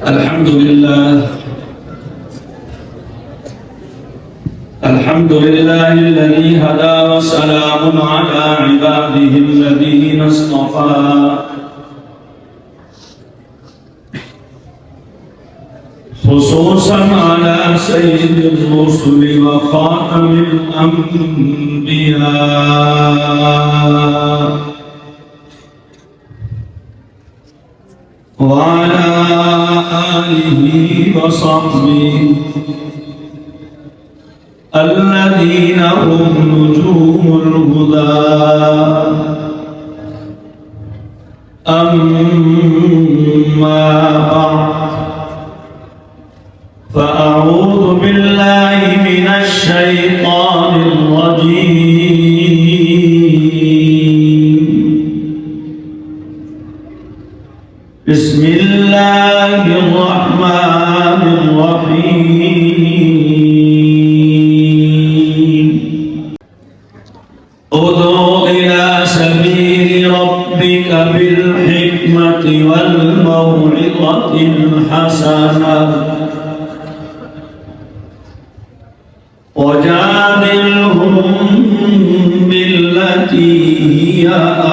الحمد لله الذي هدى وسلام على عباده الذين اصطفى خصوصا على سيد الرسل وخاتم الأنبياء وعلى آله وصحبه الذين هم نجوم الهدى. أما بعد فأعوذ بالله من الشيطان الرجيم. بسم الله الرحمن الرحيم. ادع إلى سبيل ربك بالحكمة والموعظة الحسنة وجادلهم بالتي هي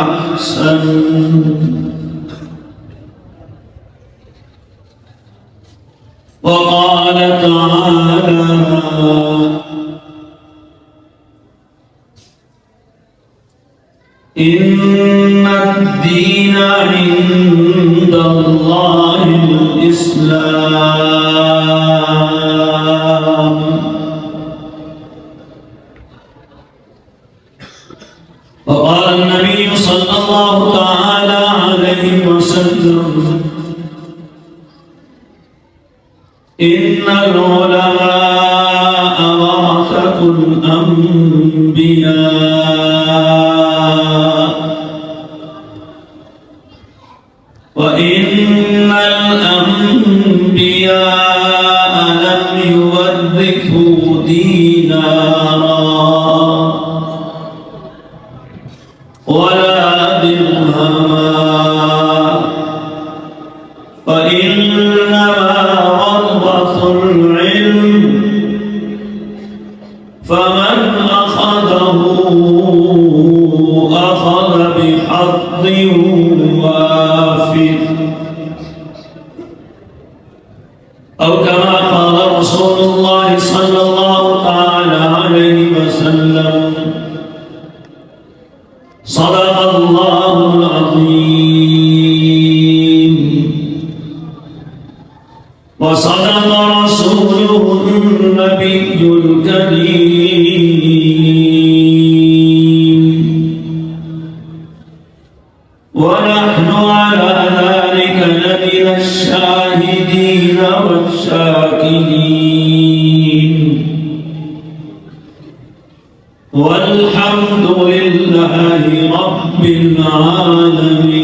أحسن وقال تعالى إن الدين عند الله الإسلام. وقال النبي صلى الله تعالى عليه وسلم إن العلماء ورثة الأنبياء وإن الأنبياء لم يورثوا دينارا ولا درهما وإنما ورثوا العلم فمن أخذه أخذ بحظ وافر أو كما قال رسول الله صلى الله تعالى عليه وسلم صدق الله العظيم وصدق رسوله النبي الكريم ونحن على ذلك لمن الشاهدين والشاكرين والحمد لله رب العالمين.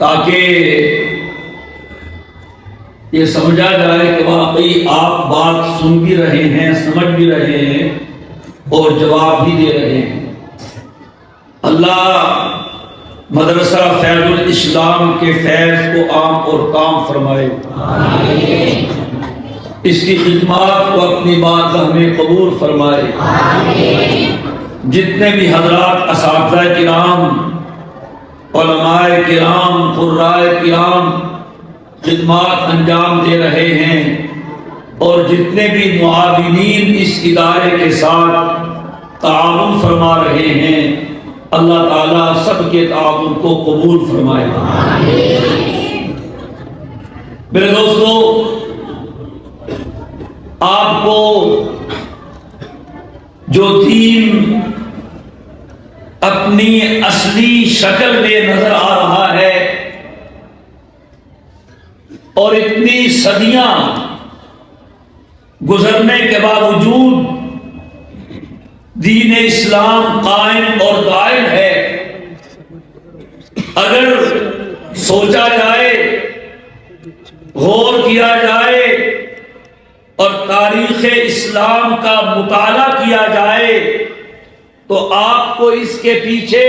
تاکہ یہ سمجھا جائے کہ واقعی آپ بات سن بھی رہے ہیں، سمجھ بھی رہے ہیں اور جواب بھی دے رہے ہیں۔ اللہ مدرسہ فیض الاسلام کے فیض کو عام اور کام فرمائے، اس کی خدمات کو اپنی بارگاہ میں قبول فرمائے۔ جتنے بھی حضرات اساتذہ کرام، علماء کرام، قراء کرام خدمات انجام دے رہے ہیں اور جتنے بھی معاونین اس ادارے کے ساتھ تعاون فرما رہے ہیں، اللہ تعالیٰ سب کے تعاون کو قبول فرمائے۔ میرے دوستو، آپ کو جو دین اپنی اصلی شکل میں نظر آ رہا ہے اور اتنی صدیاں گزرنے کے باوجود دین اسلام قائم اور دائم ہے، اگر سوچا جائے، غور کیا جائے اور تاریخ اسلام کا مطالعہ کیا جائے تو آپ کو اس کے پیچھے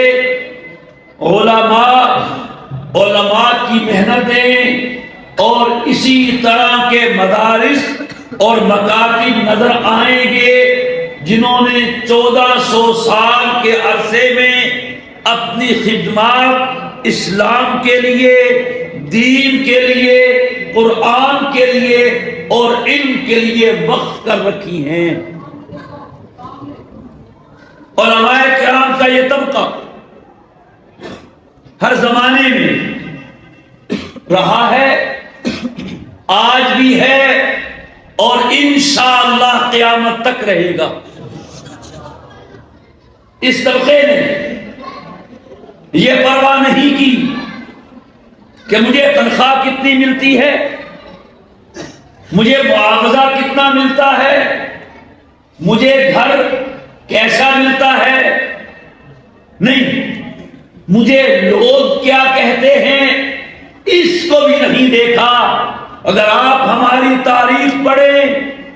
علماء کی محنتیں اور اسی طرح کے مدارس اور مکاتب نظر آئیں گے جنہوں نے 1400 سال کے عرصے میں اپنی خدمات اسلام کے لیے، دین کے لیے، قرآن کے لیے اور علم کے لیے وقف کر رکھی ہیں۔ علماء کرام کا یہ طبقہ ہر زمانے میں رہا ہے، آج بھی ہے اور انشاءاللہ قیامت تک رہے گا۔ اس طبقے نے یہ پرواہ نہیں کی کہ مجھے تنخواہ کتنی ملتی ہے، مجھے معاوضہ کتنا ملتا ہے، مجھے گھر کیسا ملتا ہے، نہیں، مجھے لوگ کیا کہتے ہیں اس کو بھی نہیں دیکھا۔ اگر آپ ہماری تاریخ پڑھیں،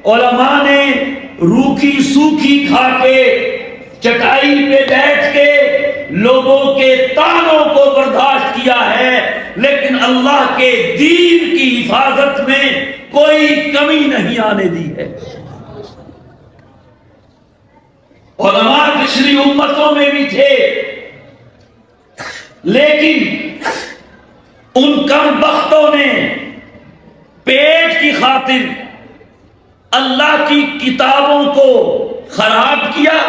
علماء نے روکھی سوکھی کھا کے، چٹائی پہ بیٹھ کے لوگوں کے تانوں کو برداشت کیا ہے، لیکن اللہ کے دین کی حفاظت میں کوئی کمی نہیں آنے دی ہے۔ علماء پچھلی امتوں میں بھی تھے، لیکن ان کم بختوں نے پیٹ کی خاطر اللہ کی کتابوں کو خراب کیا،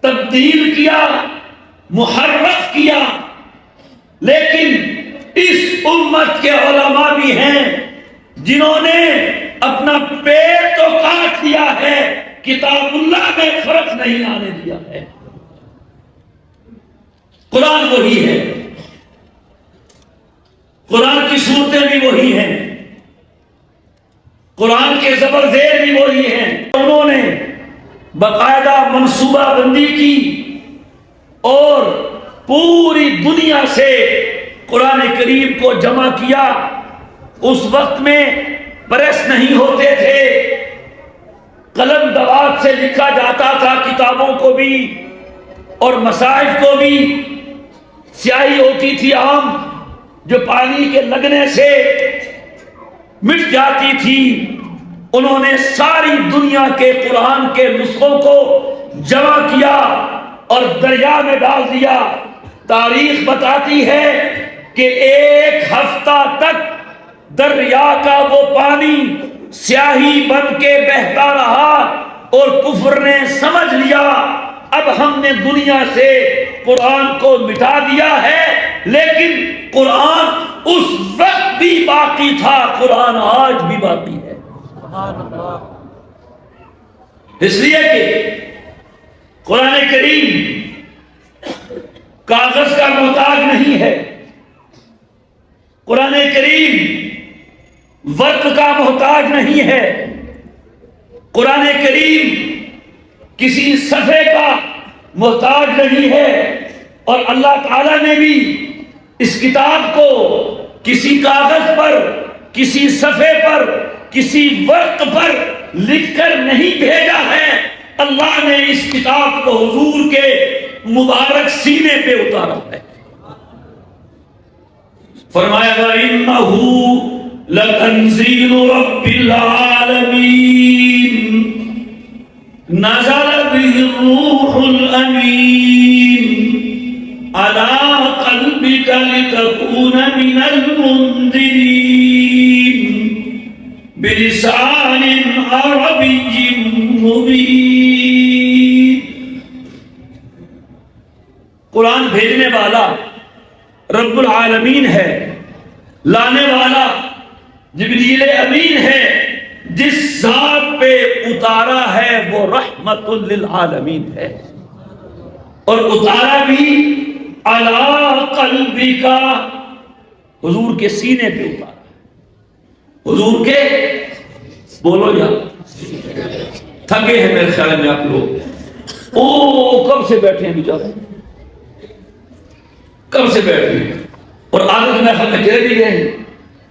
تبدیل کیا، محرف کیا۔ لیکن اس امت کے علماء بھی ہیں جنہوں نے اپنا پیٹ تو کاٹ دیا ہے، کتاب اللہ میں فرق نہیں آنے دیا ہے۔ قرآن وہی ہے، قرآن کی صورتیں بھی وہی ہیں، قرآن کے زبر زیر بھی وہی ہیں۔ انہوں نے باقاعدہ منصوبہ بندی کی اور پوری دنیا سے قرآن کریم کو جمع کیا۔ اس وقت میں پریس نہیں ہوتے تھے، قلم دوات سے لکھا جاتا تھا، کتابوں کو بھی اور مصاحف کو بھی سیاہی ہوتی تھی عام، جو پانی کے لگنے سے مٹ جاتی تھی۔ انہوں نے ساری دنیا کے قرآن کے نسخوں کو جمع کیا اور دریا میں ڈال دیا۔ تاریخ بتاتی ہے کہ 1 ہفتہ تک دریا کا وہ پانی سیاہی بن کے بہتا رہا اور کفر نے سمجھ لیا اب ہم نے دنیا سے قرآن کو مٹا دیا ہے، لیکن قرآن اس وقت بھی باقی تھا، قرآن آج بھی باقی ہے۔ اس لیے کہ قرآن کریم کاغذ کا محتاج نہیں ہے، قرآن کریم ورق کا محتاج نہیں ہے، قرآن کریم کسی صفحے کا محتاج نہیں ہے، اور اللہ تعالیٰ نے بھی اس کتاب کو کسی کاغذ پر، کسی صفحے پر، کسی ورق پر لکھ کر نہیں بھیجا ہے، اللہ نے اس کتاب کو حضور کے مبارک سینے پہ اتارا ہے۔ فرمایا وَإِنَّهُ لَتَنزِيلُ رَبِّ الْعَالَمِينَ نَزَلَ بِهِ الرُّوحُ الْأَمِينُ عَلَىٰ قَلْبِكَ لِتَكُونَ مِنَ الْمُنذِرِينَ بِلِسَانٍ عَرَبِيٍّ مُبِينٍ۔ قرآن بھیجنے والا رب العالمین ہے، لانے والا جبریل امین ہے، جس ذات پہ اتارا ہے وہ رحمت للعالمین ہے، اور اتارا بھی علی قلبک، حضور کے سینے پہ اتارا، حضور کے، بولو یا تھکے ہیں میرے خیال میں آپ لوگ، او کب سے بیٹھے ہیں بیچارے، کب سے بیٹھے ہیں، اور آگے میں خیال میں چلے بھی گئے ہیں،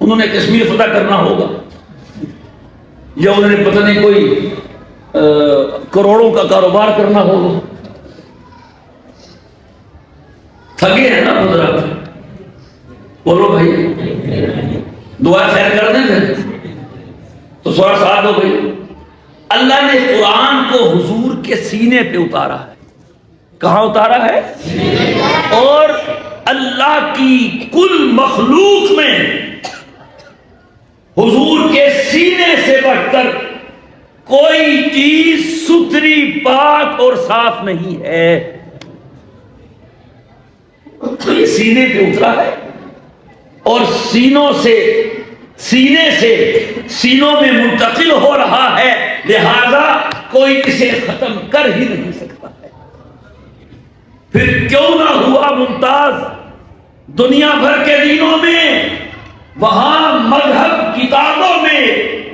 انہوں نے کشمیر فتح کرنا ہوگا، یا انہوں نے پتہ نہیں کوئی کروڑوں کا کاروبار کرنا ہوگا، تھکے ہیں نا حضرات، بولو بھائی دعا خیر کر دیں پھر تو تھوڑا ساتھ دو بھائی۔ اللہ نے قرآن کو حضور کے سینے پہ اتارا ہے، کہاں اتارا ہے؟ اور اللہ کی کل مخلوق میں حضور کے سینے سے بڑھ کر کوئی چیز ستھری، پاک اور صاف نہیں ہے، تو یہ سینے پہ اترا ہے، اور سینے سے سینوں میں منتقل ہو رہا ہے، لہذا کوئی اسے ختم کر ہی نہیں سکتا ہے۔ پھر کیوں نہ ہوا ممتاز دنیا بھر کے دینوں میں، وہاں مذہب کتابوں میں،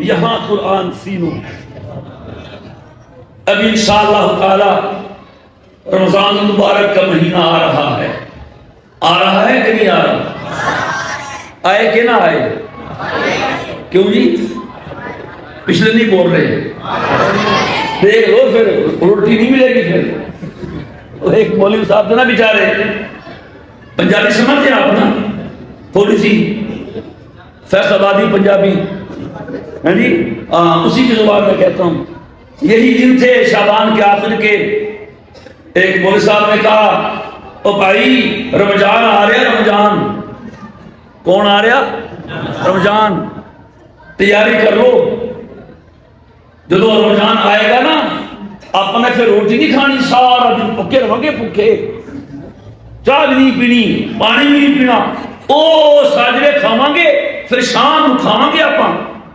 یہاں قرآن سینوں میں۔ اب انشاءاللہ تعالی رمضان المبارک کا مہینہ آ رہا ہے، آ رہا ہے کہ نہیں آ رہا؟ آئے کہ نہ آئے؟ کیوں جی پچھلے نہیں بول رہے؟ دیکھ لو پھر روٹی نہیں ملے گی۔ پھر ایک مولوی صاحب تھے نا بیچارے، پنجابی سمجھتے ہیں آپ نا، تھوڑی سی فیصل آبادی پنجابی ہے جی، اسی کی زبان میں کہتا ہوں، یہی دن تھے شعبان کے آخر کے، ایک مولوی صاحب نے کہا او بھائی رمضان آ رہا، رمضان کون آ رہا؟ رمضان، تیاری کر لو، جب رمضان آئے گا نا اپنے پھر روٹی نہیں کھانی، سارا دن پکے رہو گے، پکے، چاہ بھی نہیں پینی، پانی بھی نہیں پینا، او ساجرے کھاواں گے، پھر شام کھاواں گے اپاں،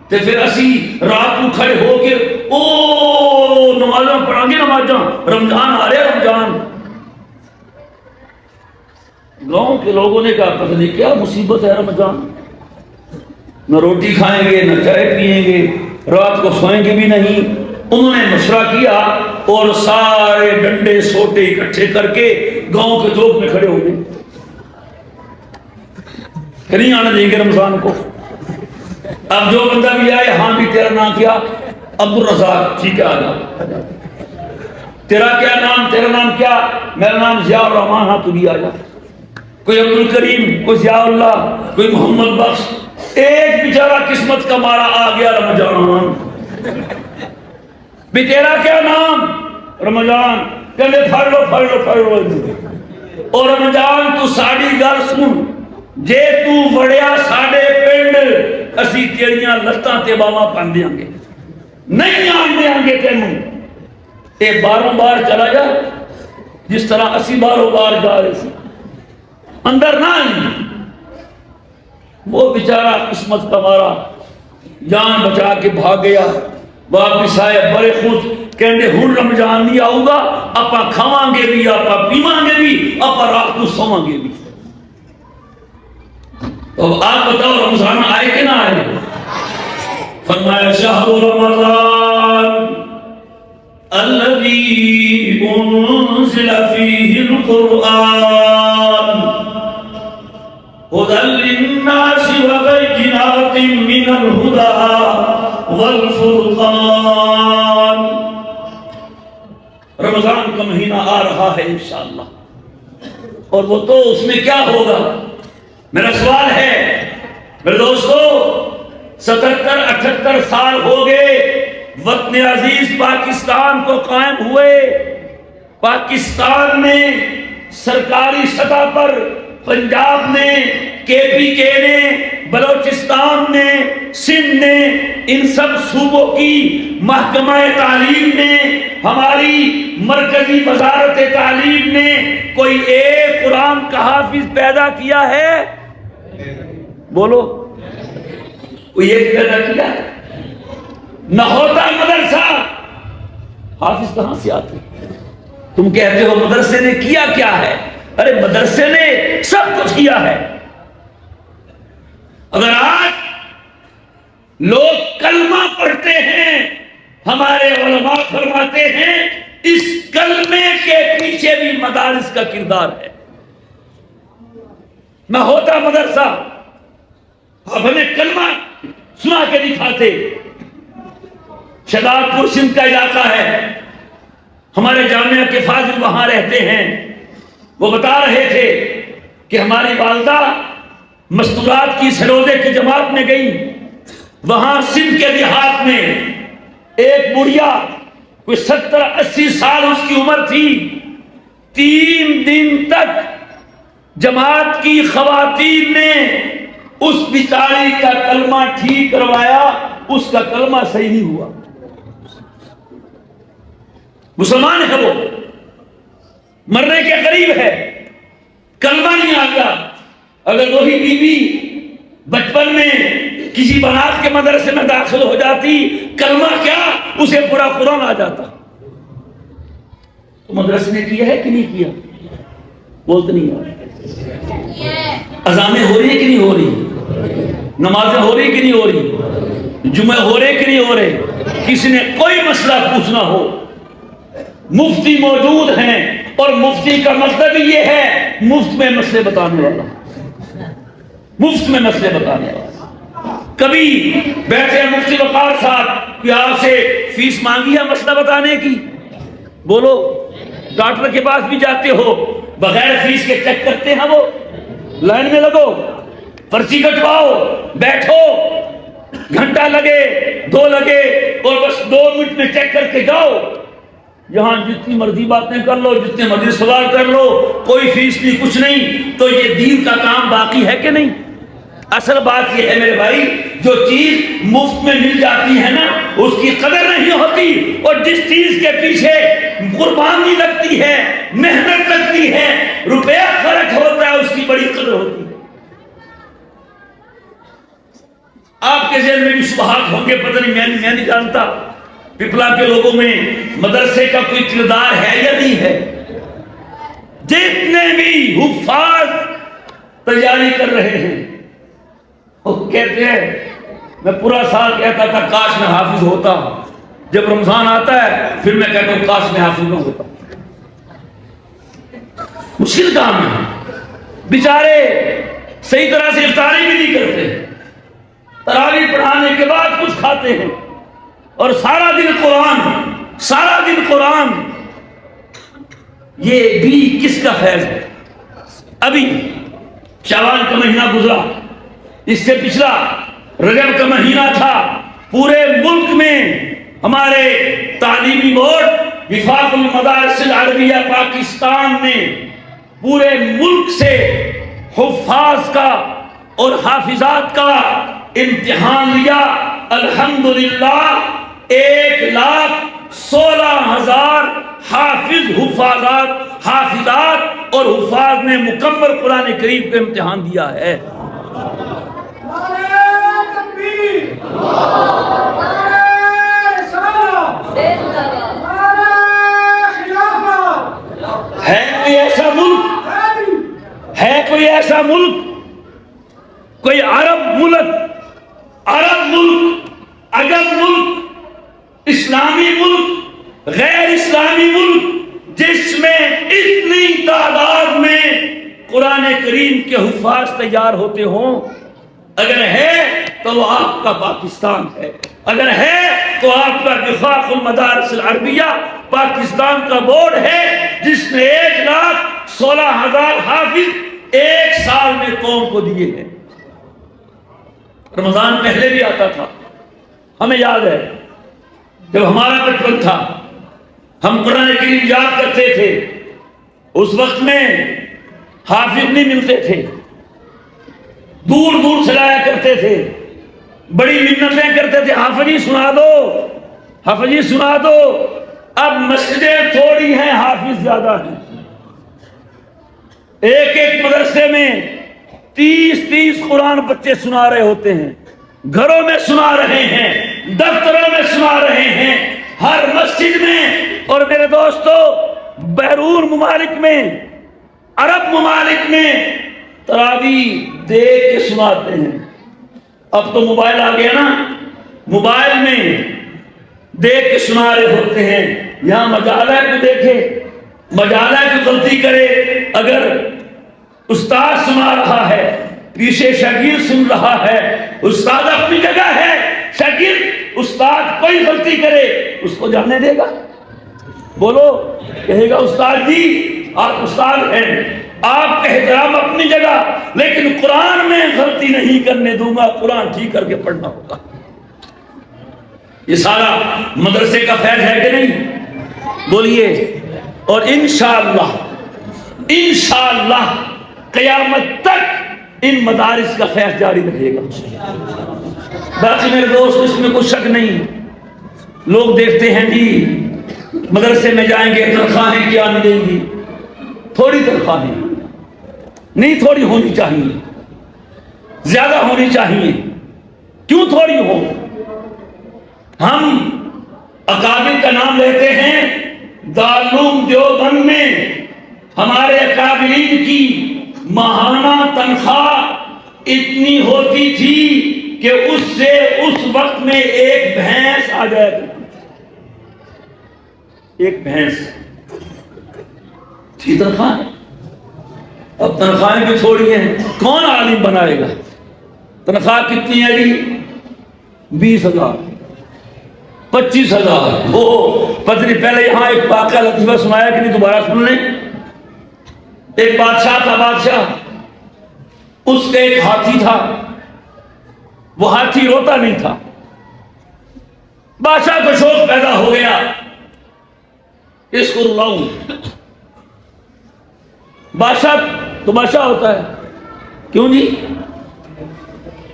تے پھر اسی رات کو کھڑے ہو کے او نمازاں پڑھاں گے، نمازاں، رمضان آ رہا، رمضان۔ گاؤں کے لوگوں نے کہا پتہ نہیں کیا مصیبت ہے رمضان، نہ روٹی کھائیں گے، نہ چائے پیئیں گے، رات کو سوئیں گے بھی نہیں۔ انہوں نے مشورہ کیا اور سارے ڈنڈے سوٹے اکٹھے کر کے گاؤں کے چوک میں کھڑے ہو گئے کہ نہیں آنے دیں گے رمضان کو۔ اب جو بندہ بھی آئے، ہاں بھی تیرا نام کیا؟ عبدالرزاق، ٹھیک ہے آجا۔ تیرا کیا نام؟ تیرا نام کیا؟ میرا نام ضیاء الرحمان، ہاں تو بھی آجا۔ کوئی عبدالکریم، کوئی ضیاء اللہ، کوئی محمد بخش، ایک بیچارہ قسمت کا مارا آ گیا رمضان۔ بھی تیرا کیا نام؟ رمضان۔ کہنے پھڑ لو پھڑ لو پھڑ لو، اور رمضان تو ساڑی گل سن، جے تو وڑیا ساڑے پنڈ اسی تیریاں لتاں تے باواں پن دیاں گے، نہیں آن دیاں گے تینوں، اے باروں بار چلا جا جس طرح اسی باروں بار جا رہے سی، اندر نہ آئی۔ وہ بیچارہ قسمت کا مارا جان بچا کے بھاگ گیا، واپس آئے بڑے خوش، کہنے ہن رمضان نہیں آؤں گا، اپا کھاواں گے بھی، اپا پیواں گے بھی، اپا رات کو سواں گے بھی۔ تو آپ بتاؤ رمضان آئے کہ نہ آئے؟ فرمایا شہر رمضان الذی انزل فیہ القرآن هدى للناس وبينات من الهدى والفرقان. رمضان کا مہینہ آ رہا ہے انشاءاللہ، اور وہ تو اس میں کیا ہوگا؟ میرا سوال ہے میرے دوستو، 77-78 سال ہو گئے وطن عزیز پاکستان کو قائم ہوئے. پاکستان میں سرکاری سطح پر پنجاب نے، KPK نے، بلوچستان نے، سندھ نے، ان سب صوبوں کی محکمہ تعلیم نے، ہماری مرکزی وزارت تعلیم نے کوئی ایک قرآن کا حافظ پیدا کیا ہے؟ بولو، کوئی ایک پیدا کیا؟ نہ ہوتا مدرسہ، حافظ کہاں سے آتے؟ تم کہتے ہو مدرسے نے کیا کیا ہے؟ ارے مدرسے نے سب کچھ کیا ہے. اگر آج لوگ کلمہ پڑھتے ہیں، ہمارے علماء فرماتے ہیں اس کلمے کے پیچھے بھی مدارس کا کردار ہے. نہ ہوتا مدرسہ، اب ہمیں کلمہ سنا کے دکھاتے. شہزاد پور سندھ کا علاقہ ہے، ہمارے جامعہ کے فاضل وہاں رہتے ہیں. وہ بتا رہے تھے کہ ہماری والدہ مستورات کی سروزے کی جماعت میں گئی. وہاں سندھ کے دیہات میں ایک بڑھیا کوئی 70-80 سال اس کی عمر تھی، 3 دن تک جماعت کی خواتین نے اس بیچاری کا کلمہ ٹھیک کروایا، اس کا کلمہ صحیح نہیں ہوا. مسلمان ہے وہ، مرنے کے قریب ہے، کلمہ نہیں آتا. اگر وہی بیوی بچپن میں کسی بنات کے مدرسے میں داخل ہو جاتی، کلمہ کیا اسے پورا قرآن آ جاتا. تو مدرسے نے کیا ہے کہ نہیں کیا؟ بولتے نہیں. اذانیں ہو رہی ہے کہ نہیں ہو رہی؟ نمازیں ہو رہی کہ نہیں ہو رہی؟ جمعے ہو رہے کہ نہیں ہو رہے؟ کسی نے کوئی مسئلہ پوچھنا ہو، مفتی موجود ہیں، اور مفتی کا مطلب یہ ہے مفت میں مسئلے بتانے والا. مفت میں مسئلے بتانے والا. کبھی بیٹھے مفتی وقار صاحب کہ آپ سے فیس مانگی ہے مسئلہ بتانے کی؟ بولو. ڈاکٹر کے پاس بھی جاتے ہو، بغیر فیس کے چیک کرتے ہیں، وہ لائن میں لگو، پرچی کٹواؤ، بیٹھو، گھنٹہ لگے 2 لگے اور بس 2 منٹ میں چیک کر کے جاؤ. یہاں جتنی مرضی باتیں کر لو، جتنے مرضی سوال کر لو، کوئی فیس نہیں، کچھ نہیں. تو یہ دین کا کام باقی ہے کہ نہیں؟ اصل بات یہ ہے میرے بھائی، جو چیز مفت میں مل جاتی ہے نا اس کی قدر نہیں ہوتی، اور جس چیز کے پیچھے قربانی لگتی ہے، محنت لگتی ہے، روپیہ خرچ ہوتا ہے، اس کی بڑی قدر ہوتی ہے. آپ کے ذہن میں بھی شبہات ہوں گے، پتہ نہیں میں نہیں جانتا پپلا کے لوگوں میں مدرسے کا کوئی کردار ہے یا نہیں ہے. جتنے بھی حفاظ تیاری کر رہے ہیں وہ کہتے ہیں، میں پورا سال کہتا تھا کاش میں حافظ ہوتا، جب رمضان آتا ہے پھر میں کہتا ہوں کاش میں حافظ نہ ہوتا. مشکل کام ہے. بیچارے صحیح طرح سے افطاری بھی نہیں کرتے، تراویح پڑھانے کے بعد کچھ کھاتے ہیں، اور سارا دن قرآن. یہ بھی کس کا فیض ہے؟ ابھی شعبان کا مہینہ گزرا، اس سے پچھلا رجب کا مہینہ تھا. پورے ملک میں ہمارے تعلیمی بورڈ وفاق المدارس العربیہ پاکستان نے پورے ملک سے حفاظ کا اور حافظات کا امتحان لیا. الحمدللہ 1,16,000 حافظ حافظات اور حفاظ نے مکمل قرآن کریم کا امتحان دیا ہے. ہے کوئی ایسا ملک، کوئی عرب ملک، عجم ملک، اسلامی ملک، غیر اسلامی ملک، جس میں اتنی تعداد میں قرآن کریم کے حفاظ تیار ہوتے ہوں؟ اگر ہے تو وہ آپ کا پاکستان ہے، اگر ہے تو آپ کا وفاق المدارس العربیہ پاکستان کا بورڈ ہے، جس نے 1,16,000 حافظ ایک سال میں قوم کو دیے ہیں۔ رمضان پہلے بھی آتا تھا، ہمیں یاد ہے جب ہمارا بچپن تھا، ہم قرآن کریم یاد کرتے تھے، اس وقت میں حافظ نہیں ملتے تھے، دور دور سے لایا کرتے تھے، بڑی منتیں کرتے تھے، حافظ جی سنا دو، حافظ جی سنا دو۔ اب مسجدیں تھوڑی ہیں، حافظ زیادہ ہیں، ایک ایک مدرسے میں 30 قرآن بچے سنا رہے ہوتے ہیں، گھروں میں سنا رہے ہیں، دفتروں میں سنا رہے ہیں، ہر مسجد میں۔ اور میرے دوستو، بیرون ممالک میں، عرب ممالک میں تراویح دیکھ کے سناتے ہیں۔ اب تو موبائل آ گیا نا، موبائل میں دیکھ کے سنا رہے ہوتے ہیں۔ یہاں مجالہ کو دیکھے، مجالہ کی غلطی کرے، اگر استاد سنا رہا ہے، پیچھے شاگرد سن رہا ہے، استاد اپنی جگہ ہے، شاگرد استاد کوئی غلطی کرے اس کو جانے دے گا؟ بولو، کہے گا استاد جی آپ استاد ہیں، آپ کا احترام اپنی جگہ، لیکن قرآن میں غلطی نہیں کرنے دوں گا، قرآن ٹھیک کر کے پڑھنا ہوگا۔ یہ سارا مدرسے کا فیض ہے کہ نہیں؟ بولیے۔ اور انشاءاللہ قیامت تک ان مدارس کا فیض جاری رہے گا۔ باقی میرے دوست، اس میں کوئی شک نہیں، لوگ دیکھتے ہیں جی مدرسے میں جائیں گے تنخواہیں کیا ملیں گی، تھوڑی تنخواہیں نہیں، تھوڑی ہونی چاہیے، زیادہ ہونی چاہیے۔ کیوں تھوڑی ہو؟ ہم اکابر کا نام لیتے ہیں، دارالعلوم دیوبند میں ہمارے اکابرین کی ماہانہ تنخواہ اتنی ہوتی تھی کہ اس سے اس وقت میں ایک بھینس آ جائے گی، ایک بھینس تھی تنخواہ۔ اب تنخواہیں بھی تھوڑی ہیں، کون عالم بنائے گا؟ تنخواہ کتنی ہے جی؟ 20,000 25,000۔ وہ پتری پہلے یہاں ایک واقعہ لطیفہ سنایا کہ نہیں، دوبارہ سن لیں۔ ایک بادشاہ تھا، بادشاہ، اس کا ایک ہاتھی تھا، وہ ہاتھی روتا نہیں تھا۔ بادشاہ کو شوق پیدا ہو گیا اس کو رلاؤں۔ بادشاہ تو بادشاہ ہوتا ہے، کیوں جی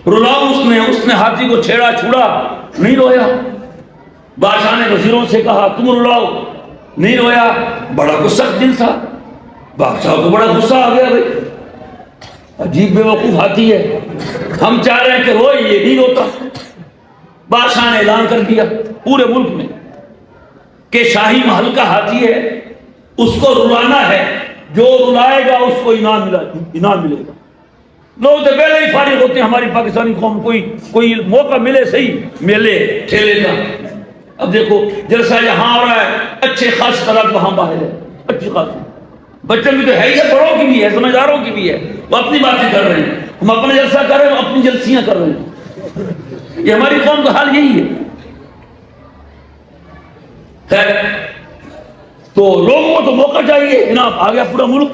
رلاؤں؟ اس نے ہاتھی کو چھیڑا چھوڑا، نہیں رویا۔ بادشاہ نے وزیروں سے کہا تم رلاؤ، نہیں رویا۔ بڑا غصہ دل تھا، بادشاہ کو بڑا غصہ آ گیا، بھائی عجیب بے وقوف ہاتھی ہے، ہم چاہ رہے ہیں کہ روئے، یہ نہیں روتا۔ بادشاہ نے اعلان کر دیا پورے ملک میں کہ شاہی محل کا ہاتھی ہے، اس کو رلانا ہے، جو رلائے گا اس کو انعام ملے گا۔ لوگ تو پہلے ہی فارغ ہوتے ہیں، ہماری پاکستانی قوم کوئی موقع ملے صحیح میلے ٹھیلے کا۔ اب دیکھو جلسہ یہاں ہو رہا ہے، اچھے خاص طرح وہاں باہر ہے، اچھی خاصی بچوں کی تو ہے ہی ہے، بڑوں کی بھی ہے، سمجھداروں کی بھی ہے، وہ اپنی باتیں کر رہے ہیں، ہم اپنا جلسہ کر رہے ہیں، وہ اپنی جلسیاں کر رہے ہیں۔ یہ ہماری قوم کا حال یہی ہے۔ خیر، تو لوگوں کو تو موقع چاہیے، جناب آ گیا پورا ملک،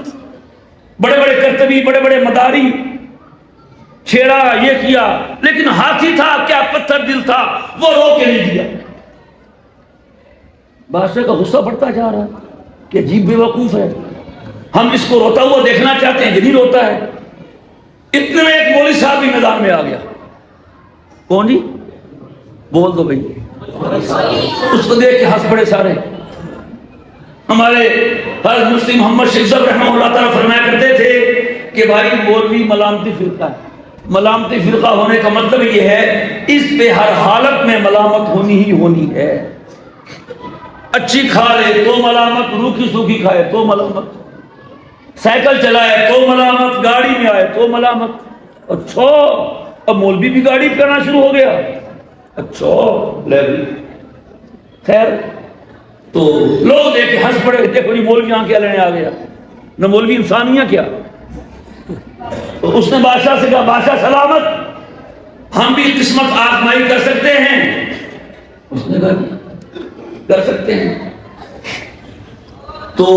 بڑے بڑے کرتبی، بڑے بڑے مداری، چھیڑا، یہ کیا، لیکن ہاتھی تھا کیا پتھر دل تھا، وہ رو کے نہیں دیا۔ بادشاہ کا غصہ بڑھتا جا رہا ہے کہ عجیب بے وقوف ہے، ہم اس کو روتا ہوا دیکھنا چاہتے ہیں، یہ نہیں روتا ہے۔ اتنے میں ایک مولوی صاحب بھی میدان میں آ گیا۔ کون جی؟ بول دو بھائی۔ اس کو دیکھ کے ہنس پڑے سارے۔ ہمارے حضرت مفتی محمد شیخ صاحب رحمہ اللہ تعالیٰ فرمایا کرتے تھے کہ بھائی مولوی ملامتی فرقہ ہے۔ ملامتی فرقہ ہونے کا مطلب یہ ہے اس پہ ہر حالت میں ملامت ہونی ہی ہونی ہے۔ اچھی کھا لے تو ملامت، روکھی سوکھی کھائے تو ملامت، سائیکل چلائے تو ملامت، گاڑی میں آئے تو ملامت۔ اچھا، اب مولوی بھی گاڑی کرنا شروع ہو گیا، اچھا لے بھی۔ خیر، تو لوگ دیکھ کے ہنس پڑے، دیکھو جی مولوی یہاں کیا لینے آ گیا، نہ مولوی انسانیاں کیا، تو اس نے بادشاہ سے کہا بادشاہ سلامت، ہم بھی قسمت آزمائی کر سکتے ہیں؟ اس نے کہا کر سکتے ہیں۔ تو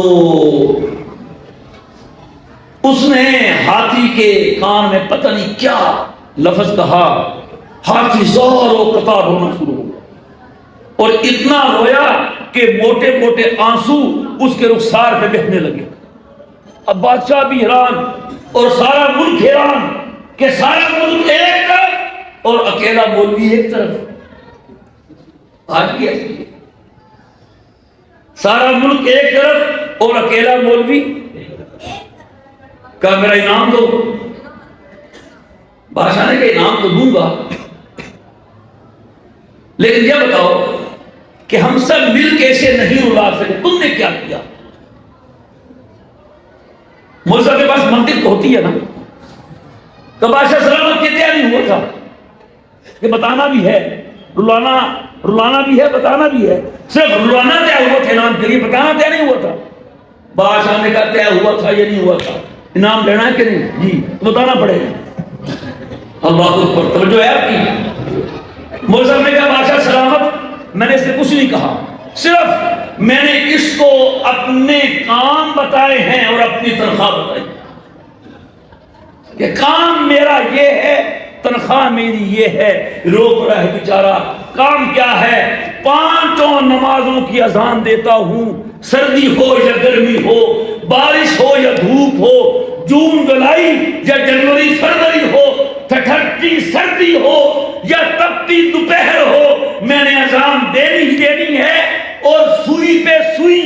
اس نے ہاتھی کے کان میں پتہ نہیں کیا لفظ کہا، ہاتھی زور و قطار ہونا شروع ہو گیا اور اتنا رویا کہ موٹے موٹے آنسو اس کے رخسار پہ بہنے لگے۔ اب بادشاہ بھی حیران اور سارا ملک حیران کہ سارا ملک ایک طرف اور اکیلا مولوی ایک طرف۔ آج بھی ایسی ہے، سارا ملک ایک طرف اور اکیلا مولوی۔ کہا میرا انعام دو۔ بادشاہ نے کہا انعام تو دوں گا، لیکن یہ بتاؤ کہ ہم سب مل کے اسے نہیں رلا سکے، تم نے کیا کیا؟ مرزا کے پاس منطق تو ہوتی ہے نا۔ تو بادشاہ سلامت کے تیار نہیں ہوا تھا کہ بتانا بھی ہے، رلانا بھی ہے، بتانا بھی ہے۔ صرف رلانا طے ہوا تھا انعام کے لیے، بتانا طے نہیں ہوا تھا۔ بادشاہ نے کہا طے ہوا تھا یہ نہیں ہوا تھا، انعام لینا ہے کہ نہیں؟ جی، تو بتانا پڑے گا۔ اللہ اکبر، توجہ ہے آپ کی؟ مرزا نے کہا بادشاہ سلامت، میں نے اس سے کچھ نہیں کہا، صرف میں نے اس کو اپنے کام بتائے ہیں اور اپنی تنخواہ بتائی کہ کام میرا یہ ہے، تنخواہ میری یہ ہے۔ رو پڑا ہے بیچارہ۔ کام کیا ہے؟ 5 نمازوں کی اذان دیتا ہوں، سردی ہو یا گرمی ہو، بارش ہو یا دھوپ ہو، جون جولائی یا جنوری فروری ہو، ٹھٹھٹی سردی ہو یا تپتی دوپہر ہو، میں نے اذان دینی ہی دینی ہے اور سوئی پہ سوئی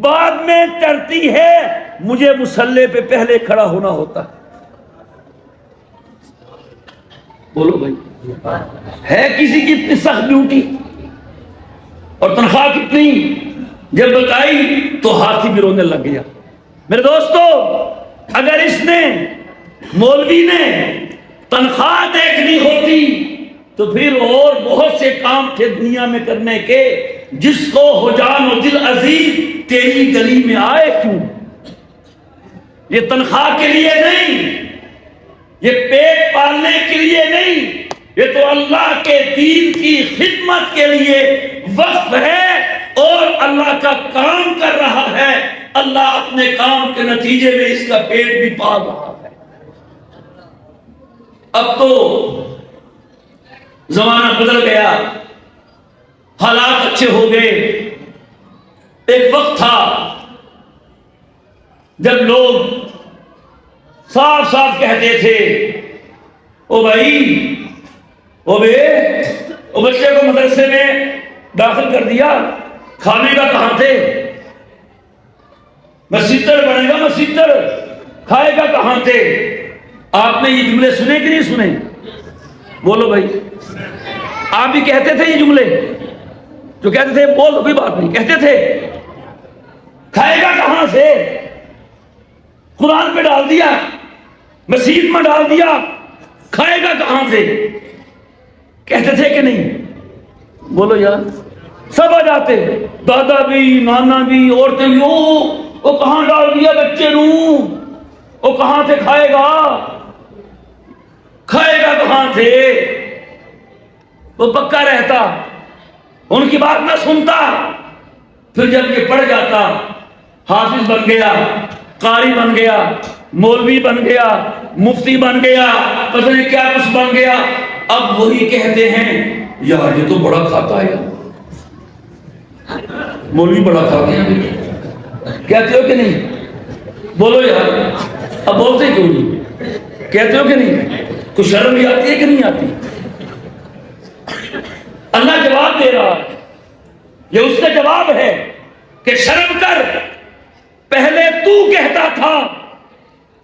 بعد میں چڑھتی ہے، مجھے مصلے پہ پہلے کھڑا ہونا ہوتا ہے۔ بولو بھائی، ہے کسی کی اتنی سخت ڈیوٹی؟ اور تنخواہ کتنی؟ جب بتائی تو ہاتھی بھی رونے لگ گیا۔ میرے دوستو، اگر اس نے مولوی نے تنخواہ دیکھنی ہوتی تو پھر اور بہت سے کام تھے دنیا میں کرنے کے، جس کو ہو جان و دل عزیز تیری گلی میں آئے کیوں؟ یہ تنخواہ کے لیے نہیں، یہ پیٹ پالنے کے لیے نہیں، یہ تو اللہ کے دین کی خدمت کے لیے وقف ہے اور اللہ کا کام کر رہا ہے۔ اللہ اپنے کام کے نتیجے میں اس کا پیٹ بھی پال رہا ہے۔ اب تو زمانہ بدل گیا، حالات اچھے ہو گئے۔ ایک وقت تھا جب لوگ صاف صاف کہتے تھے او بھائی، او بچے کو مدرسے میں داخل کر دیا، کھانے کا کہاں تھے؟ مسیتر بنے گا، مسیتر کھائے گا کہاں تھے؟ آپ نے یہ جملے سنے کہ نہیں سنے؟ بولو بھائی، آپ بھی کہتے تھے یہ جملے؟ جو کہتے تھے بول تو کوئی بات نہیں، کہتے تھے کھائے گا کہاں سے؟ قرآن پہ ڈال دیا، مسجد میں ڈال دیا، کھائے گا کہاں سے؟ کہتے تھے کہ نہیں؟ بولو یار، سب آ جاتے، دادا بھی، نانا بھی، عورتیں بھی۔ وہ کہاں ڈال دیا بچے نو؟ وہ کہاں سے کھائے گا؟ کھائے گا کہاں سے؟ وہ پکا رہتا، ان کی بات نہ سنتا۔ پھر جب یہ پڑھ جاتا، حافظ بن گیا، قاری بن گیا، مولوی بن گیا، مفتی بن گیا، پتہ نہیں کیا کچھ بن گیا، اب وہی کہتے ہیں یار یہ تو بڑا کھاتا ہے، مولوی بڑا کھاتے ہیں۔ کہتے ہو کہ نہیں؟ بولو یار، اب بولتے کیوں نہیں؟ کہتے ہو کہ نہیں؟ کچھ شرم بھی آتی ہے کہ نہیں آتی؟ اللہ جواب دے رہا ہے، یہ اس کا جواب ہے کہ شرم کر، پہلے تو کہتا تھا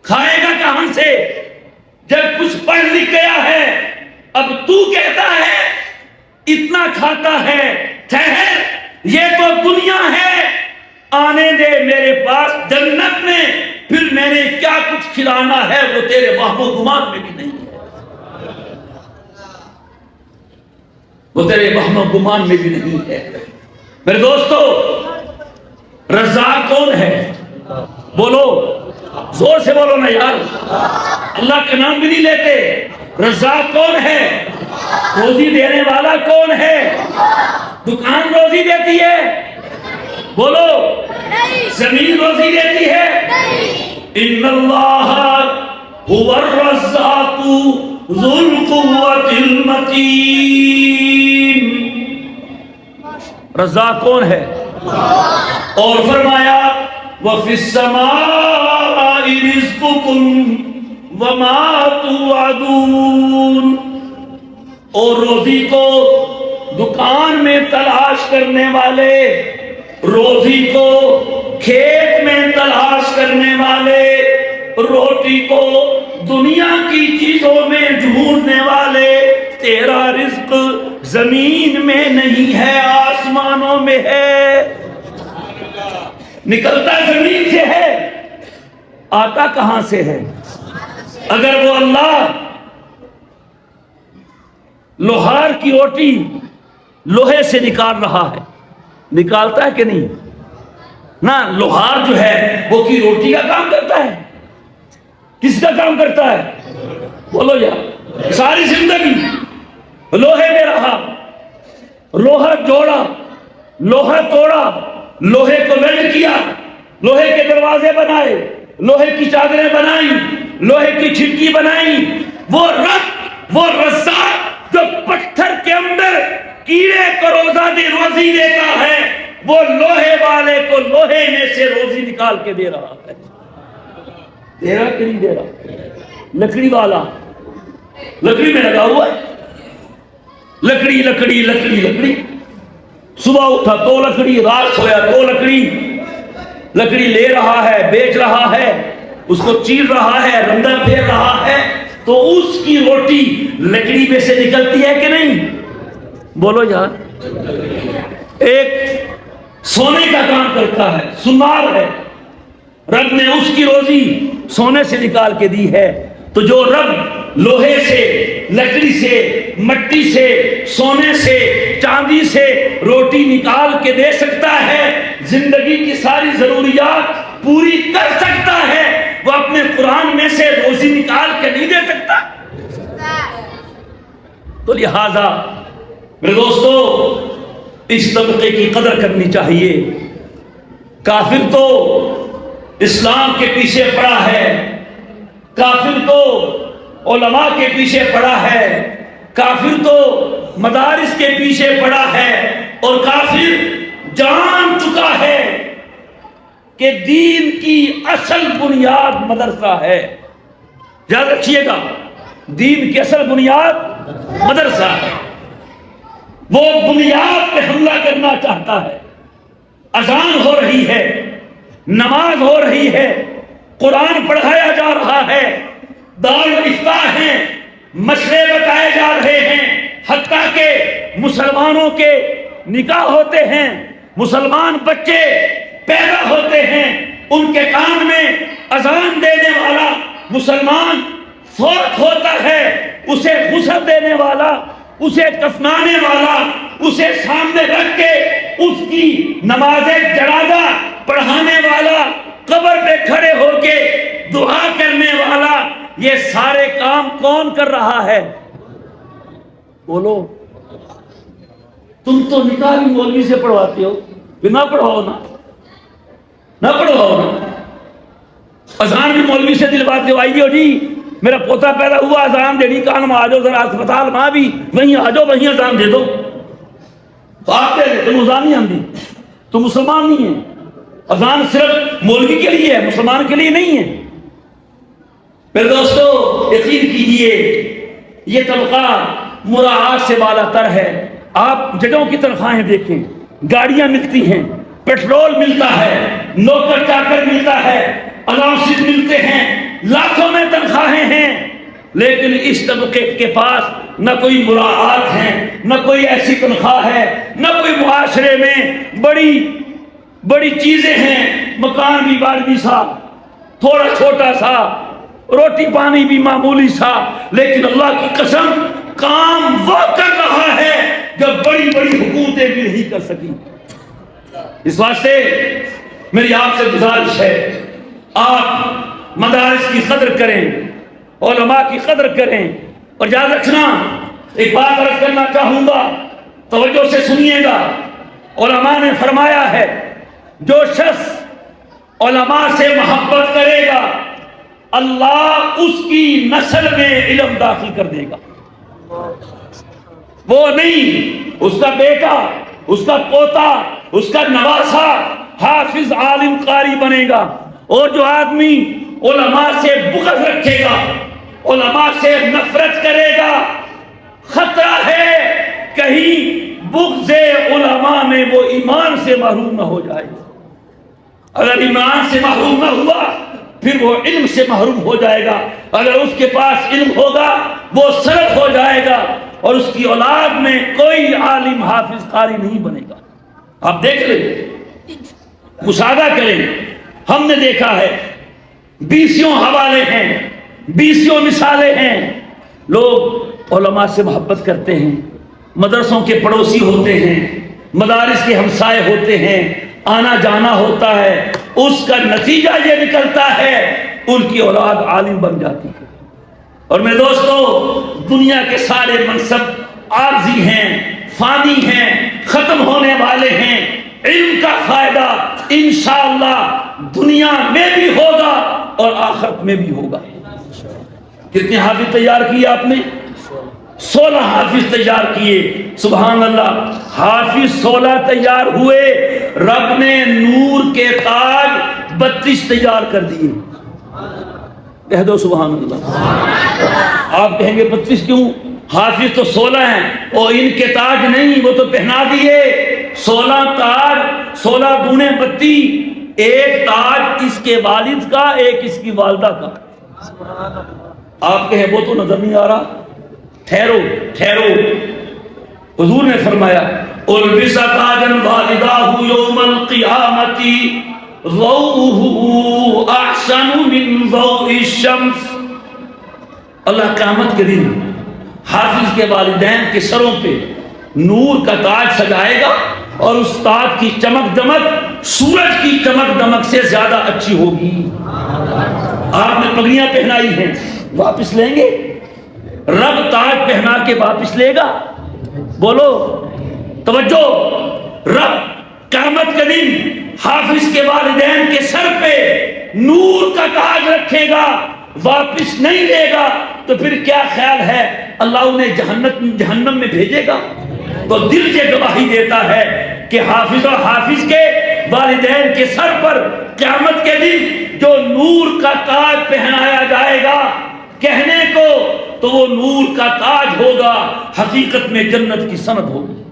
کھائے گا کہاں سے؟ جب کچھ پڑھ لکھ گیا ہے اب تو کہتا ہے اتنا کھاتا ہے۔ ٹھہر، یہ تو دنیا ہے، آنے دے میرے پاس جنت میں، پھر میں نے کیا کچھ کھلانا ہے وہ تیرے وہم و گمان میں بھی نہیں ہے، وہ تیرے وہم و گمان میں بھی نہیں ہے۔ میرے دوستو، رزاق کون ہے؟ بولو، زور سے بولو نا یار۔ اللہ کا نام بھی نہیں لیتے۔ رزاق کون ہے؟ روزی دینے والا کون ہے؟ دکان روزی دیتی ہے؟ بولو۔ زمین روزی دیتی ہے؟ ان اللہ هو الرزاق ذو القوة المتین۔ رزاق کون ہے؟ اور فرمایا وفی السماء رزقکم وما توعدون، اور روزی کو دکان میں تلاش کرنے والے، روزی کو کھیت میں تلاش کرنے والے، روٹی کو دنیا کی چیزوں میں ڈھونڈنے والے، تیرا رزق زمین میں نہیں ہے، آسمانوں میں ہے۔ نکلتا زمین سے ہے، آتا کہاں سے ہے؟ اگر وہ اللہ لوہار کی روٹی لوہے سے نکال رہا ہے، نکالتا ہے کہ نہیں؟ نہ، لوہار جو ہے وہ کی روٹی کا کام کرتا ہے، کس کا کام کرتا ہے؟ بولو یار۔ ساری زندگی لوہے میں رہا، لوہا جوڑا، لوہا توڑا، لوہے کو ویلڈ کیا، لوہے کے دروازے بنائے، لوہے کی چادریں بنائی، لوہے کی کھڑکی بنائی۔ وہ رب، وہ رزاق جو پتھر کے اندر کیڑے کو روزی دیتا ہے، وہ لوہے والے کو لوہے میں سے روزی نکال کے دے رہا ہے۔ دے رہا کہ نہیں دے رہا؟ لکڑی والا لکڑی میں لگا ہوا ہے، لکڑی لکڑی لکڑی لکڑی، صبح اٹھا تو لکڑی، رات سویا تو لکڑی، لکڑی لے رہا ہے، بیچ رہا ہے، اس کو چیر رہا ہے، رندا پھیر رہا ہے، تو اس کی روٹی لکڑی میں سے نکلتی ہے کہ نہیں؟ بولو یار۔ ایک سونے کا کام کرتا ہے، سنار ہے، رب نے اس کی روزی سونے سے نکال کے دی ہے۔ تو جو رب لوہے سے، لکڑی سے، مٹی سے، سونے سے، چاندی سے روٹی نکال کے دے سکتا ہے، زندگی کی ساری ضروریات پوری کر سکتا ہے، وہ اپنے قرآن میں سے روزی نکال کے نہیں دے سکتا؟ تو لہذا میرے دوستو، اس طبقے کی قدر کرنی چاہیے۔ کافر تو اسلام کے پیچھے پڑا ہے، کافر تو علماء کے پیچھے پڑا ہے، کافر تو مدارس کے پیچھے پڑا ہے، اور کافر جان چکا ہے کہ دین کی اصل بنیاد مدرسہ ہے۔ یاد رکھیے گا، دین کی اصل بنیاد مدرسہ ہے۔ وہ بنیاد پہ حملہ کرنا چاہتا ہے۔ اذان ہو رہی ہے، نماز ہو رہی ہے، قرآن پڑھایا جا رہا ہے، دارالافتاء ہیں، مسئلے بتائے جا رہے ہیں، حتیٰ کہ مسلمانوں کے نکاح ہوتے ہیں، مسلمان بچے پیدا ہوتے ہیں، ان کے کان میں اذان دینے والا مسلمان فوت ہوتا ہے، اسے غسل دینے والا، اسے کفنانے والا، اسے سامنے رکھ کے اس کی نماز جنازہ پڑھانے والا، قبر پہ کھڑے ہو کے دعا کرنے والا، یہ سارے کام کون کر رہا ہے؟ بولو۔ تم تو نکاح بھی مولوی سے پڑھواتے ہو، نہ پڑھواؤ نا، نہ پڑھواؤ نا۔ اذان بھی مولوی سے دلواتے ہو، آئیے جی میرا پوتا پیدا ہوا، اذان دینی، کان میں آ جاؤ ذرا، اسپتال ماں بھی وہیں آ جاؤ، وہیں اذان دے دو۔ آپ کہتے تم اذان نہیں آندی، تم مسلمان نہیں ہیں۔ اذان صرف مولوی کے لیے ہے، مسلمان کے لیے نہیں ہے۔ میرے دوستو، یقین کیجئے یہ طبقہ مراعات سے بالا تر ہے۔ آپ جگہوں کی تنخواہیں دیکھیں، گاڑیاں ملتی ہیں، پیٹرول ملتا ہے، نوکر چاکر ملتا ہے، الاؤنسز ملتے ہیں، لاکھوں میں تنخواہیں ہیں، لیکن اس طبقے کے پاس نہ کوئی مراعات ہے، نہ کوئی ایسی تنخواہ ہے، نہ کوئی معاشرے میں بڑی چیزیں ہیں، مکان بھی واجبی سا، تھوڑا چھوٹا سا، روٹی پانی بھی معمولی سا، لیکن اللہ کی قسم کام وہ کر رہا ہے جو بڑی بڑی حکومتیں بھی نہیں کر سکی۔ اس واسطے میری آپ سے گزارش ہے، آپ مدارس کی قدر کریں، علماء کی قدر کریں. اور یاد رکھنا، ایک بات عرض کرنا چاہوں گا، توجہ سے سنیے گا. علماء نے فرمایا ہے جو شخص علماء سے محبت کرے گا اللہ اس کی نسل میں علم داخل کر دے گا. وہ نہیں اس کا بیٹا، اس کا پوتا، اس کا نواسا حافظ عالم قاری بنے گا. اور جو آدمی علماء سے بغض رکھے گا، علماء سے نفرت کرے گا، خطرہ ہے کہیں بغض علماء میں وہ ایمان سے محروم نہ ہو جائے. اگر ایمان سے محروم نہ ہوا پھر وہ علم سے محروم ہو جائے گا. اگر اس کے پاس علم ہوگا وہ سرد ہو جائے گا اور اس کی اولاد میں کوئی عالم حافظ قاری نہیں بنے گا. آپ دیکھ لیں، مشاہدہ کریں. ہم نے دیکھا ہے، بیسیوں حوالے ہیں، بیسیوں مثالیں ہیں. لوگ علماء سے محبت کرتے ہیں، مدرسوں کے پڑوسی ہوتے ہیں، مدارس کے ہمسائے ہوتے ہیں، آنا جانا ہوتا ہے. اس کا نتیجہ یہ نکلتا ہے ان کی اولاد عالم بن جاتی ہے. اور میرے دوستو، دنیا کے سارے منصب عارضی ہیں، فانی ہیں، ختم ہونے والے ہیں. علم کا فائدہ انشاءاللہ دنیا میں بھی ہوگا اور آخرت میں بھی ہوگا. کتنے حافظ تیار کیے آپ نے؟ 16 حافظ تیار کیے. سبحان اللہ. حافظ 16 تیار ہوئے، رب نے نور کے تاج 32 تیار کر دیے. کہہ دو سبحان اللہ. آپ کہیں گے 32 کیوں؟ حافظ تو 16 ہیں اور ان کے تاج نہیں، وہ تو پہنا دیے. 16 تاج، 16 دونے 32. ایک تاج اس کے والد کا، ایک اس کی والدہ کا. آپ کہیں وہ تو نظر نہیں آ رہا. ٹھہرو ٹھہرو. حضور نے فرمایا البس تاجا والداہ یوم القیامت ضوءہ احسن من ضوء الشمس. اللہ قیامت کے دن حافظ کے والدین کے سروں پہ نور کا تاج سجائے گا اور اس تاج کی چمک دمک سورج کی چمک دمک سے زیادہ اچھی ہوگی. آپ نے پگڑیاں پہنائی ہیں، واپس لیں گے؟ رب تاج پہنا کے واپس لے گا؟ بولو توجہ. رب قیامت کے دن حافظ کے والدین کے سر پہ نور کا تاج رکھے گا، واپس نہیں لے گا. تو پھر کیا خیال ہے اللہ انہیں جہنم میں بھیجے گا؟ تو دل یہ گواہی دیتا ہے کہ حافظ اور حافظ کے والدین کے سر پر قیامت کے دن جو نور کا تاج پہنایا جائے گا کہنے کو، تو وہ نور کا تاج ہوگا، حقیقت میں جنت کی سند ہوگی.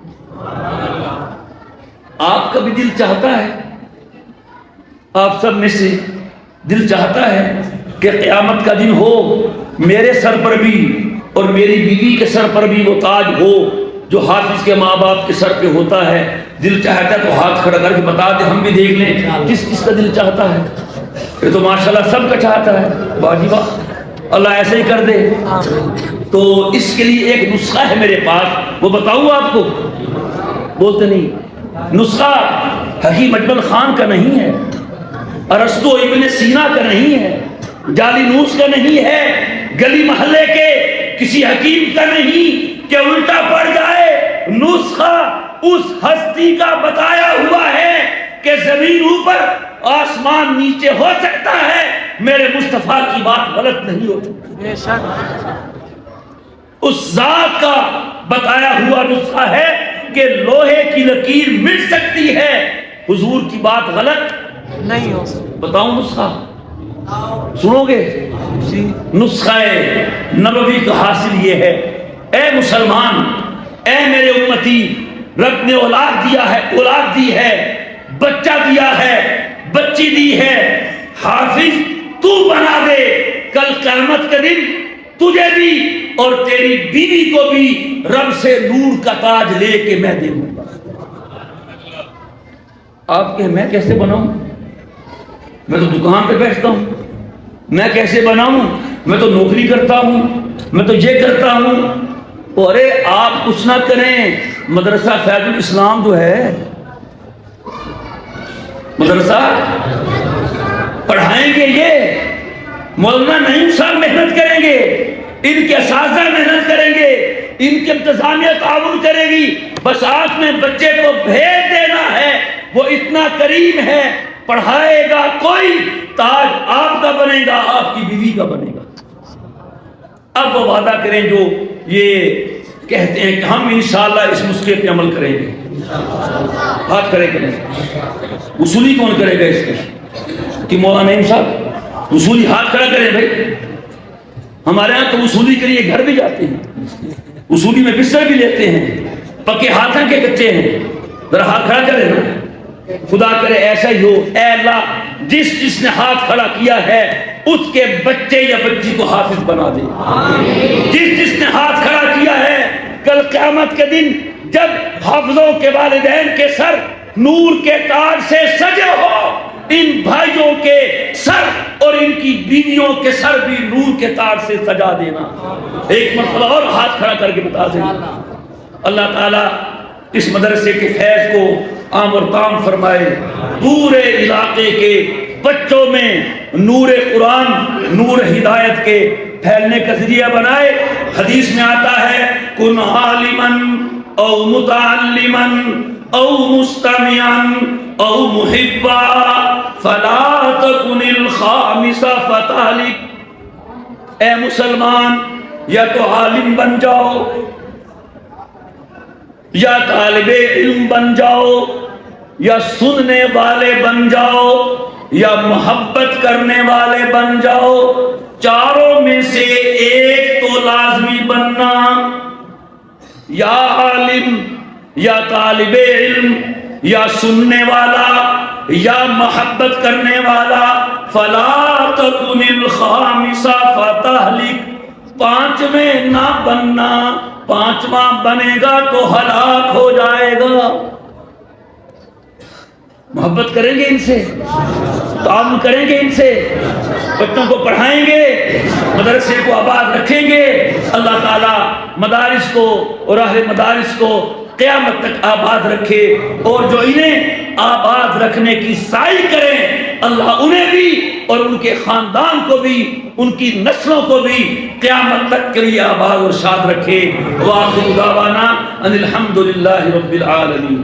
آپ کا بھی دل چاہتا ہے، آپ سب میں سے دل چاہتا ہے کہ قیامت کا دن ہو، میرے سر پر بھی اور میری بیوی کے سر پر بھی وہ تاج ہو جو حافظ کے ماں باپ کے سر پہ ہوتا ہے. دل چاہتا ہے تو ہاتھ کھڑا کر کے بتا دے، ہم بھی دیکھ لیں کس کس کا دل چاہتا ہے. یہ تو ماشاءاللہ سب کا چاہتا ہے. باجی واہ، اللہ ایسے ہی کر دے. تو اس کے لیے ایک نسخہ ہے میرے پاس، وہ بتاؤں آپ کو؟ بولتے نہیں. نسخہ حکیم اجمل خان کا نہیں ہے، ارسطو ابن سینا کا نہیں ہے، جالینوس کا نہیں ہے، گلی محلے کے کسی حکیم کا نہیں کہ الٹا پڑ جائے. نسخہ اس ہستی کا بتایا ہوا ہے کہ زمین اوپر آسمان نیچے ہو سکتا ہے، میرے مصطفیٰ کی بات غلط نہیں ہو سکتی. اس ذات کا بتایا ہوا نسخہ ہے کہ لوہے کی لکیر مٹ سکتی ہے، حضور کی بات غلط نہیں ہو سکتی. بتاؤں نسخہ؟ سنو گے؟ نسخہ نبوی کا حاصل یہ ہے، اے مسلمان، اے میرے امتی، رب نے اولاد دیا ہے، اولاد دی ہے، بچہ دیا ہے، بچی دی ہے. حافظ تو بنا دے، کل قیامت کے دن تجھے بھی اور تیری بیوی کو بھی رب سے نور کا تاج لے کے میں دے دوں گا. آپ کہ میں کیسے بناؤں؟ میں تو دکان پہ بیٹھتا ہوں. میں کیسے بناؤں؟ میں تو نوکری کرتا ہوں، میں تو یہ کرتا ہوں. ارے آپ کچھ نہ کریں، مدرسہ فیض الاسلام جو ہے، مدرسہ پڑھائیں گے یہ مولانا نعیم صاحب محنت کریں گے، ان کے اساتذہ محنت کریں گے، ان کی انتظامیہ تعاون کرے گی، بس آپ نے بچے کو بھیج دینا ہے، وہ اتنا کریم ہے، پڑھائے گا کوئی، تاج آپ کا بنے گا، آپ کی بیوی کا بنے گا۔ اب وہ وعدہ کریں جو یہ کہتے ہیں کہ ہم انشاءاللہ اس نسخے پہ عمل کریں گے، ہاتھ کھڑے کریں گے۔ وصولی کون کرے گا اس کی؟ کہ مولانا نعیم صاحب وصولی ہاتھ کھڑا کریں بھائی۔ ہمارے ہاں تو وصولی کے لیے گھر بھی جاتے ہیں، وصولی میں بستر بھی لیتے ہیں، پکے ہاتھ ہیں کہ کچے ہیں؟ ذرا ہاتھ کھڑا کرے نا، خدا کرے ایسا ہی ہو۔ اے اللہ جس نے ہاتھ کھڑا کیا ہے اس کے بچے یا بچی کو حافظ بنا دے، جس نے ہاتھ کھڑا کیا ہے کل قیامت کے دن جب حافظوں کے والدین کے سر نور کے تاج سے سجے ہو، ان بھائیوں کے سر اور ان کی بیویوں کے سر بھی نور کے تاج سے سجا دینا۔ ایک مرتبہ اور ہاتھ کھڑا کر کے بتا دینا۔ اللہ تعالیٰ اس مدرسے کے فیض کو عام اور تام فرمائے، پورے علاقے کے بچوں میں نور قرآن، نور ہدایت کے پھیلنے کا ذریعہ بنائے۔ حدیث میں آتا ہے کن عالما او متعلما او مستمعا او محبا فلا تکن الخامس فتہلک۔ اے مسلمان یا تو عالم بن جاؤ، یا طالب علم بن جاؤ، یا سننے والے بن جاؤ، یا محبت کرنے والے بن جاؤ، چاروں میں سے ایک تو لازمی بننا، یا عالم یا طالب علم یا سننے والا یا محبت کرنے والا۔ فلا تکن الخامس فتہلک، پانچویں نہ بننا، پانچواں بنے گا تو ہلاک ہو جائے گا۔ محبت کریں گے ان سے، تعاون کریں گے ان سے، بچوں کو پڑھائیں گے، مدرسے کو آباد رکھیں گے۔ اللہ تعالیٰ مدارس کو اور اہل مدارس کو قیامت تک آباد رکھے، اور جو انہیں آباد رکھنے کی سعی کریں اللہ انہیں بھی اور ان کے خاندان کو بھی، ان کی نسلوں کو بھی قیامت تک کے لیے آباد اور شاد رکھے۔ وآخر دعوانا ان الحمد للہ رب العالمین۔